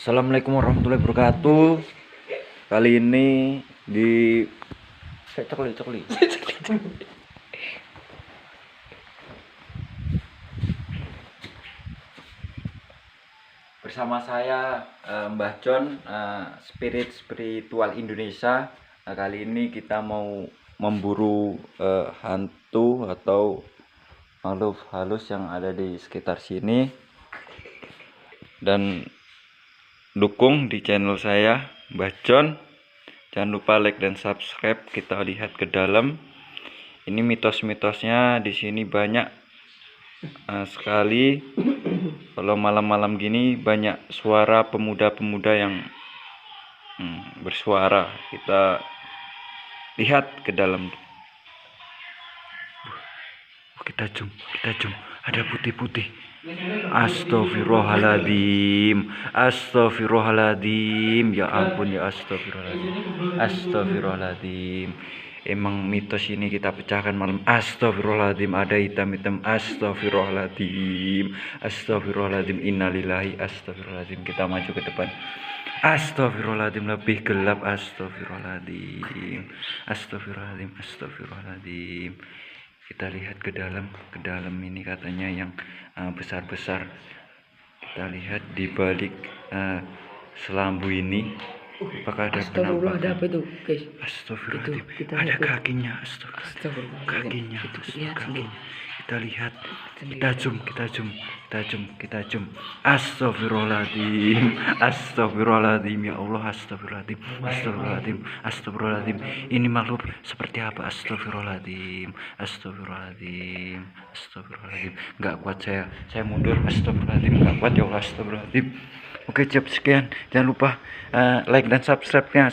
Assalamualaikum warahmatullahi wabarakatuh. Kali ini di cokli. Bersama saya Mbah John, spiritual Indonesia. Kali ini kita mau memburu hantu atau makhluk halus yang ada di sekitar sini, dan dukung di channel saya Mbah John. Jangan lupa like dan subscribe. Kita lihat ke dalam. Ini mitos-mitosnya di sini banyak sekali. Kalau malam-malam gini banyak suara pemuda-pemuda yang bersuara. Kita lihat ke dalam. Kita zoom. Ada putih-putih. Astagfirullahaladzim. Ya ampun ya, astagfirullahaladzim. Emang mitos ini kita pecahkan malam. Astagfirullahaladzim, ada hitam-hitam. Astagfirullahaladzim, innalillahi. Astagfirullahaladzim, kita maju ke depan. Astagfirullahaladzim, lebih gelap. Astagfirullahaladzim. Kita lihat ke dalam ini katanya yang besar-besar. Kita lihat di balik selambu ini. Apakah ada penampakan? Ada apa itu, guys? Astagfirullahaladzim. Ada kakinya. Kakinya. Kita lihat. Kita zoom. Astagfirullahaladzim. Ya Allah, astagfirullahaladzim. Ini makhluk seperti apa? Astagfirullahaladzim. Nggak kuat saya mundur. Astagfirullahaladzim, nggak kuat ya Allah. Astagfirullahaladzim. Oke, sekian. Jangan lupa like dan subscribe-nya.